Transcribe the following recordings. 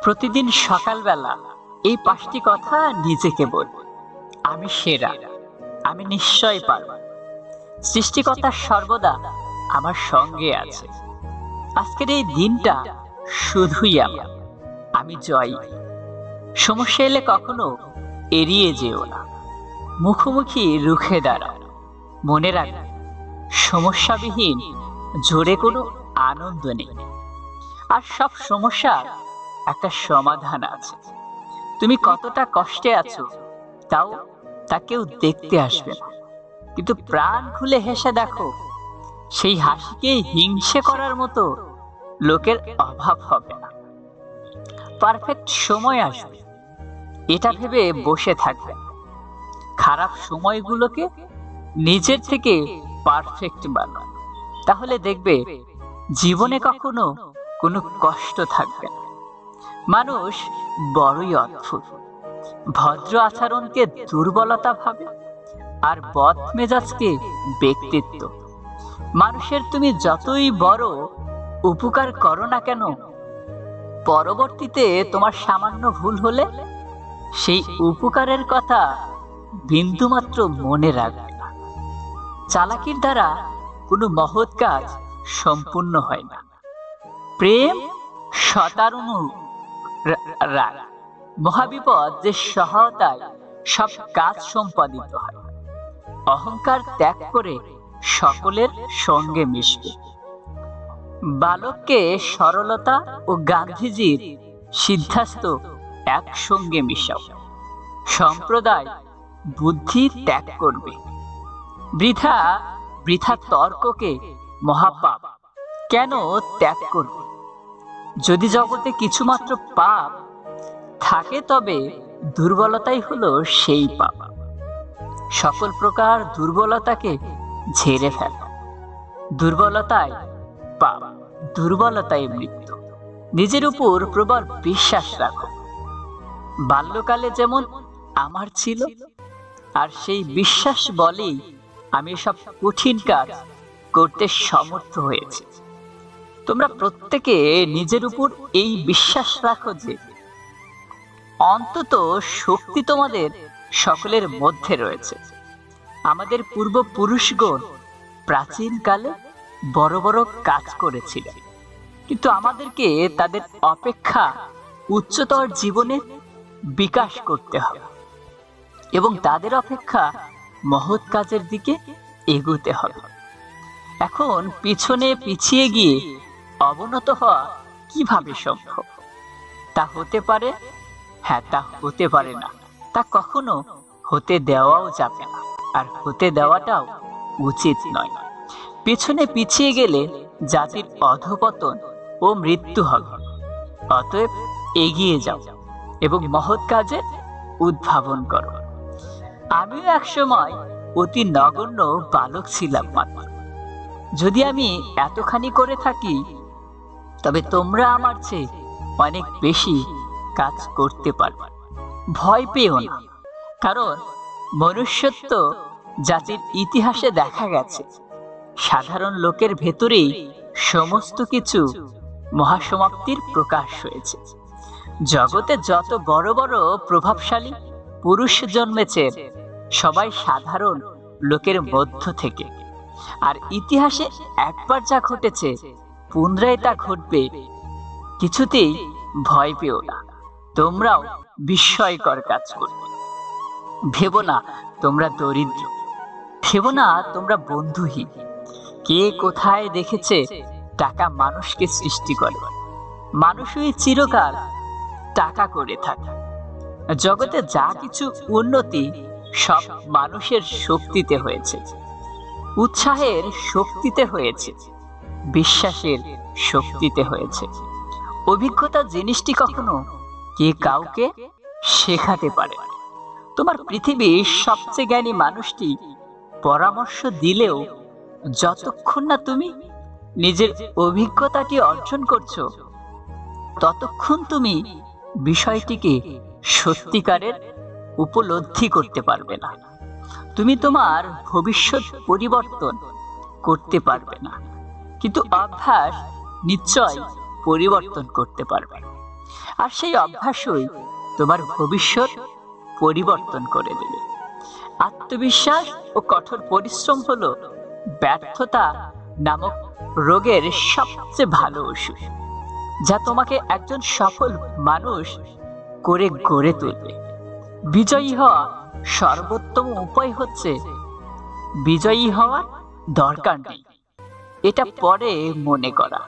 প্রতিদিন সকালবেলা এই ৫টি কথা নিজেকে বলব। আমি সেরা, আমি নিশ্চয় পারব। সৃষ্টিকর্তা সর্বদা আমার সঙ্গে আছে। আজকের এই দিনটা শুধুই আমার। আমি জয়ী। সমস্যা এলে কখনো এড়িয়ে যেও না, মুখোমুখি রুখে দাঁড়াও। মনে রাখবে, সমস্যাবিহীন জোরে কোনো আনন্দ নেই। আর সব সমস্যার একটা সমাধান আছে। তুমি কতটা কষ্টে আছো তা কেউ দেখতে আসবে না, কিন্তু প্রাণ খুলে হেসে দেখো, সেই হাসিকে হিংসে করার মতো লোকের অভাব হবে না। পারফেক্ট সময় আসবে, এটা ভেবে বসে থাকবে না। খারাপ সময়গুলোকে নিজের থেকে পারফেক্ট বানাও, তাহলে দেখবে জীবনে কখনো কোনো কষ্ট থাকবে না। মানুষ বড়ই অদ্ভুত। ভদ্র আচরণকে দুর্বলতা ভাবে, আর বদ মেজাজকে ব্যক্তিত্ব। মানুষের তুমি যতই বড় উপকার করো না কেন, পরবর্তীতে তোমার সামান্য ভুল হলে সেই উপকারের কথা বিন্দুমাত্র মনে রাখবে না। চালাকির দ্বারা কোনো মহৎ কাজ সম্পূর্ণ হয় না। প্রেম শতারুণু রাগ, মহাবিপদ যে সহায়তায় সব কাজ সম্পাদিত হয়। অহংকার ত্যাগ করে সকলের সঙ্গে মিশবে। বালককে সরলতা ও গান্ধীজির সিদ্ধান্ত একসঙ্গে মিশাও। সম্প্রদায় বুদ্ধি ত্যাগ করবে। বৃথা বৃথা তর্ককে মহাপাপ কেন ত্যাগ করবে? যদি জগতে কিছুমাত্র পাপ থাকে, তবে দুর্বলতাই হলো সেই পাপ। সকল প্রকার দুর্বলতাকে ঝেড়ে ফেল। দুর্বলতায় পাপ, দুর্বলতায় মৃত্যু। নিজের উপর প্রবল বিশ্বাস রাখো। বাল্যকালে যেমন আমার ছিল, আর সেই বিশ্বাস বলেই আমি সব কঠিন কাজ করতে সমর্থ হয়েছি। তোমরা প্রত্যেকে নিজের উপর এই বিশ্বাস রাখো যে অন্তত শক্তি তোমাদের সকলের মধ্যে রয়েছে। আমাদের পূর্বপুরুষগণ প্রাচীনকালে বড় বড় কাজ করেছিলেন, কিন্তু আমাদেরকে তাদের অপেক্ষা উচ্চতর জীবনের বিকাশ করতে হবে এবং তাদের অপেক্ষা মহৎ কাজের দিকে এগোতে হবে। এখন পিছনে পিছিয়ে গিয়ে অবনত হওয়া কিভাবে সম্ভব? তা হতে পারে, হ্যাঁ, তা হতে পারে না। তা কখনো হতে দেওয়াও যাবে না, আর হতে দেওয়াটাও উচিত নয়। পিছনে পিছিয়ে গেলে জাতির অধঃপতন ও মৃত্যু হবে। অতএব এগিয়ে যাও এবং মহৎ কাজে উদ্ভাবন করো। আমিও একসময় অতি নগণ্য বালক ছিলাম মাত্র। যদি আমি এতখানি করে থাকি, তবে তোমরা আমার চেয়ে অনেক বেশি কাজ করতে পারবে। ভয় পেও না, কারণ মনুষ্যত্ব জাতির ইতিহাসে দেখা গেছে সাধারণ লোকের ভেতরেই সমস্ত কিছু মহাসমাপ্তির প্রকাশ হয়েছে। জগতে যত বড় বড় প্রভাবশালী পুরুষ জন্মেছে, সবাই সাধারণ লোকের মধ্য থেকে। আর ইতিহাসে একবার যা ঘটেছে, পুনরায় তা ঘটবে। কিছুতেই ভয় পেও না, তোমরাও বিস্ময়কর কাজ করবে। ভেবো না তোমরা দরিদ্র, ভেবো না তোমরা বন্ধুহীন। কে কোথায় দেখেছে টাকা মানুষকে সৃষ্টি করে? মানুষই চিরকাল টাকা করে থাকে। জগতে যা কিছু উন্নতি সব মানুষের শক্তিতে হয়েছে, উৎসাহের শক্তিতে হয়েছে, বিশ্বাসের শক্তিতে হয়েছে। অভিজ্ঞতা জিনিসটি কখনো কে কাউকে শেখাতে পারে। তোমার পৃথিবীর সবচেয়ে জ্ঞানী মানুষটি পরামর্শ দিলেও যতক্ষণ না তুমি নিজের অভিজ্ঞতাটি অর্জন করছো, ততক্ষণ তুমি বিষয়টিকে সত্যিকারের উপলব্ধি করতে পারবে না। তুমি তোমার ভবিষ্যৎ পরিবর্তন করতে পারবে না, কিন্তু অভ্যাস নিশ্চয় পরিবর্তন করতে পারবে। আর সেই অভ্যাসই তোমার ভবিষ্যৎ পরিবর্তন করে দেবে। আত্মবিশ্বাস ও কঠোর পরিশ্রম হলো ব্যর্থতা নামক রোগের সবচেয়ে ভালো ওষুধ, যা তোমাকে একজন সফল মানুষ করে গড়ে তুলবে। বিজয়ী হওয়া সর্বোত্তম উপায় হচ্ছে বিজয়ী হওয়ার দরকার নেই, এটা পরে মনে করা।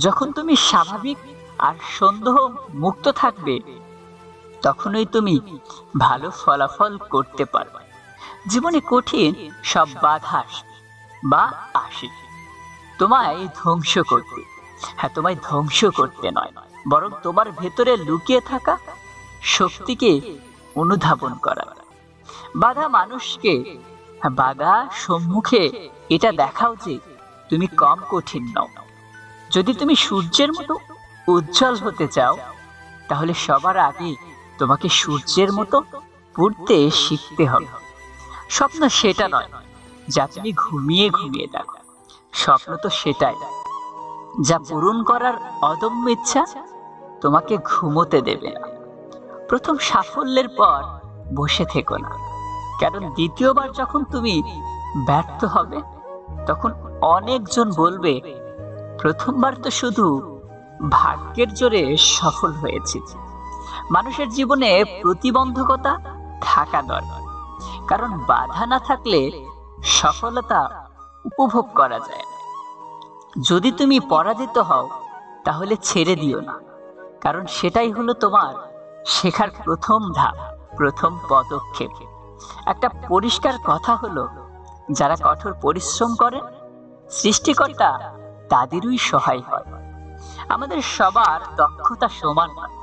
যখন তুমি স্বাভাবিক আর সন্দেহ মুক্ত থাকবে, তখনই তুমি ভালো ফলাফল করতে পারবে। জীবনে কঠিন সব বাধা বা আসে তোমায় ধ্বংস করতে, হ্যাঁ তোমায় ধ্বংস করতে নয়, বরং তোমার ভেতরে লুকিয়ে থাকা শক্তিকে অনুধাবন করা। বাধা মানুষকে বাধা সম্মুখে এটা দেখাও যে তুমি কম কঠিন নও। যদি তুমি সূর্যের মতো উজ্জ্বল হতে চাও, তাহলে সবার আগে তোমাকে সূর্যের মতো পড়তে শিখতে হবে। স্বপ্ন সেটা নয় যা তুমি ঘুমিয়ে ঘুমিয়ে দেখো, স্বপ্ন তো সেটাই যা পূরণ করার অদম্য ইচ্ছা তোমাকে ঘুমোতে দেবে না। প্রথম সাফল্যের পর বসে থেকো না, কারণ দ্বিতীয়বার যখন তুমি ব্যর্থ হবে, তখন অনেকজন বলবে প্রথমবার তো শুধু ভাগ্যের জোরে সফল হয়েছে। মানুষের জীবনে প্রতিবন্ধকতা থাকা দরকার, কারণ বাধা না থাকলে সফলতা উপভোগ করা যায় না। যদি তুমি পরাজিত হও, তাহলে ছেড়ে দিও না, কারণ সেটাই হলো তোমার শেখার প্রথম ধাপ, প্রথম পদক্ষেপ। একটা পরিষ্কার কথা হলো, যারা কঠোর পরিশ্রম করে, সৃষ্টিকর্তা তাদেরই সহায় হয়। আমাদের সবার দক্ষতা সমান নয়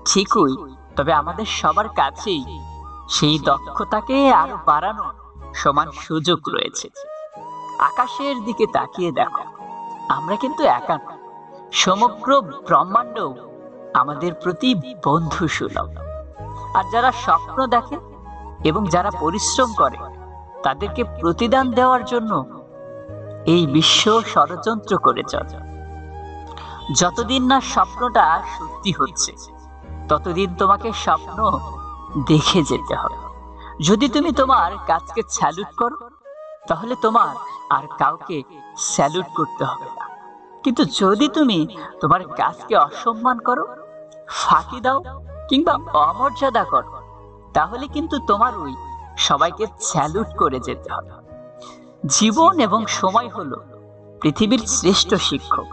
ঠিকই, তবে আমাদের সবার কাছেই সেই দক্ষতাকে আরো বাড়ানো সমান সুযোগ রয়েছে। আকাশের দিকে তাকিয়ে দেখো, আমরা কিন্তু একা নই, সমগ্র ব্রহ্মাণ্ড আমাদের প্রতি বন্ধু সুলভ। আর যারা স্বপ্ন দেখে এবং যারা পরিশ্রম করে, তাদেরকে প্রতিদান দেওয়ার জন্য এই বিশ্ব ষড়যন্ত্র করে চলে। যতদিন না স্বপ্নটা সত্যি হচ্ছে, ততদিন তোমাকে স্বপ্ন দেখে যেতে হবে। যদি তুমি তোমার কাজকে স্যালুট করো, তাহলে তোমার আর কাউকে স্যালুট করতে হবে না। কিন্তু যদি তুমি তোমার কাজকে অসম্মান করো, ফাঁকি দাও কিংবা অমর্যাদা করো, তাহলে কিন্তু তোমার ওই সবাইকে স্যালুট করে যেতে হবে। জীবন এবং সময় হলো পৃথিবীর শ্রেষ্ঠ শিক্ষক।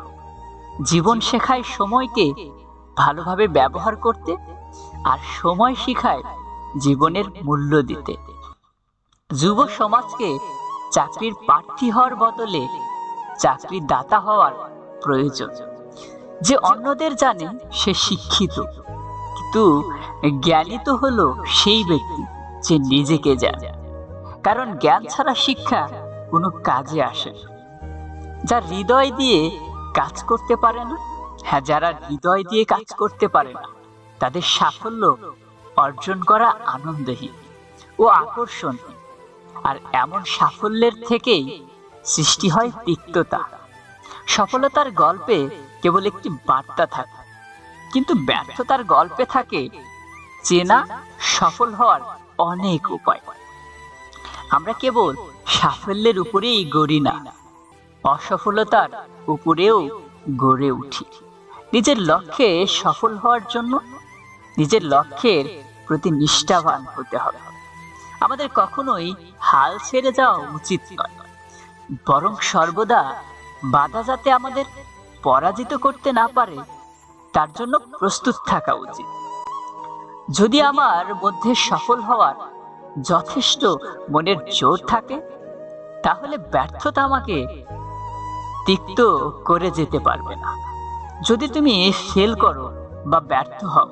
জীবন শেখায় সময়কে ভালোভাবে ব্যবহার করতে, আর সময় শেখায় জীবনের মূল্য দিতে। যুব সমাজকে চাকরির প্রার্থী হওয়ার বদলে চাকরির দাতা হওয়ার প্রয়োজন। যে অন্যদের জানে সে শিক্ষিত, কিন্তু জ্ঞানী তো হলো সেই ব্যক্তি যে নিজেকে জানে। কারণ জ্ঞান ছাড়া শিক্ষা কোনো কাজে আসে না। যা হৃদয় দিয়ে কাজ করতে পারে না, হ্যাঁ যারা হৃদয় দিয়ে কাজ করতে পারে না, তাদের সাফল্য অর্জন করা আনন্দহীন ও আকর্ষণহীন। আর এমন সাফল্যের থেকেই সৃষ্টি হয় তিক্ততা। সফলতার গল্পে কেবল একটি বার্তা থাকে, কিন্তু ব্যর্থতার গল্পে থাকে চেনা সফল হওয়ার অনেক উপায়। আমরা কেবল সাফল্যের উপরেই গড়ি না, অসফলতার উপরেও গড়ে উঠি। নিজের লক্ষ্যে সফল হওয়ার জন্য নিজের লক্ষ্যের প্রতি নিষ্ঠাবান হতে হবে। আমাদের কখনোই হাল ছেড়ে যাওয়া উচিত নয়, বরং সর্বদা বাধা যাতে আমাদের পরাজিত করতে না পারে, তার জন্য প্রস্তুত থাকা উচিত। যদি আমার মধ্যে সফল হওয়ার যথেষ্ট মনের জোর থাকে, তাহলে ব্যর্থতা আমাকে তিক্ত করে যেতে পারবে না। যদি তুমি ফেল করো বা ব্যর্থ হও,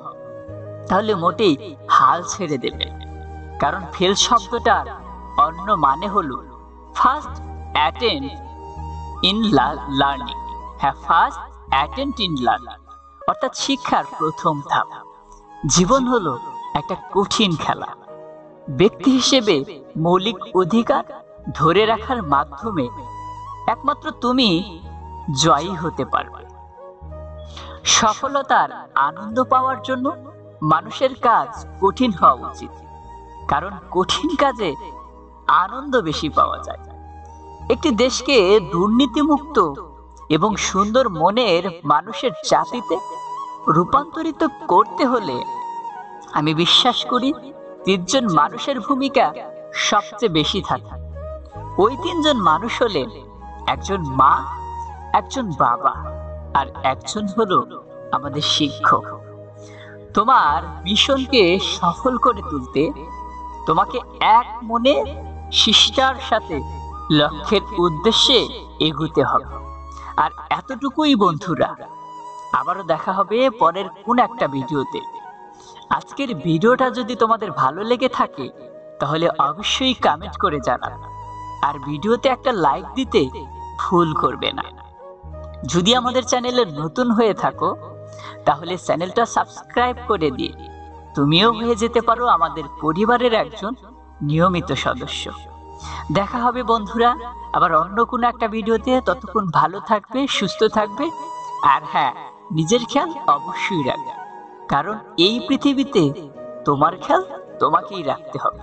তাহলে মোটেই হাল ছেড়ে দেবে, কারণ ফেল শব্দটার অন্য মানে হলো ফার্স্ট অ্যাটেম্প্ট ইন লার্নিং। হ্যাঁ, ফার্স্ট অ্যাটেম্প্ট ইন লার্নিং, অর্থাৎ শিক্ষার প্রথম ধাপ। জীবন হলো একটা কঠিন খেলা। ব্যক্তি হিসেবে মৌলিক অধিকার ধরে রাখার মাধ্যমে একমাত্র তুমি জয়ী হতে পারবে। সফলতার আনন্দ পাওয়ার জন্য মানুষের কাজ কঠিন হওয়া উচিত, কারণ কঠিন কাজে আনন্দ বেশি পাওয়া যায়। একটি দেশকে দুর্নীতিমুক্ত এবং সুন্দর মনের মানুষের জাতিতে রূপান্তরিত করতে হলে আমি বিশ্বাস করি 3 জন মানুষের ভূমিকা সবচেয়ে বেশি থাকে। ওই 3 জন মানুষ হলেন একজন মা, একজন বাবা, আর একজন হলো আমাদের শিক্ষক। তোমার মিশনকে সফল করে তুলতে তোমাকে এক মনে শিষ্টার সাথে লক্ষ্যের উদ্দেশ্যে এগুতে হবে। আর এতটুকুই বন্ধুরা, আবারও দেখা হবে পরের কোন একটা ভিডিওতে। আজকের ভিডিওটা যদি তোমাদের ভালো লেগে থাকে তাহলে অবশ্যই কমেন্ট করে জানাবে, আর ভিডিওতে একটা লাইক দিতে ভুল করবে না। যদি আমাদের চ্যানেলে নতুন হয়ে থাকো তাহলে চ্যানেলটা সাবস্ক্রাইব করে দিয়ে তুমিও হয়ে যেতে পারো আমাদের পরিবারের একজন নিয়মিত সদস্য। দেখা হবে বন্ধুরা আবার অন্য কোনো একটা ভিডিওতে। ততক্ষণ ভালো থাকবে, সুস্থ থাকবে, আর হ্যাঁ, নিজের খেয়াল অবশ্যই রাখবে, কারণ এই পৃথিবীতে তোমার খেয়াল তোমাকেই রাখতে হবে।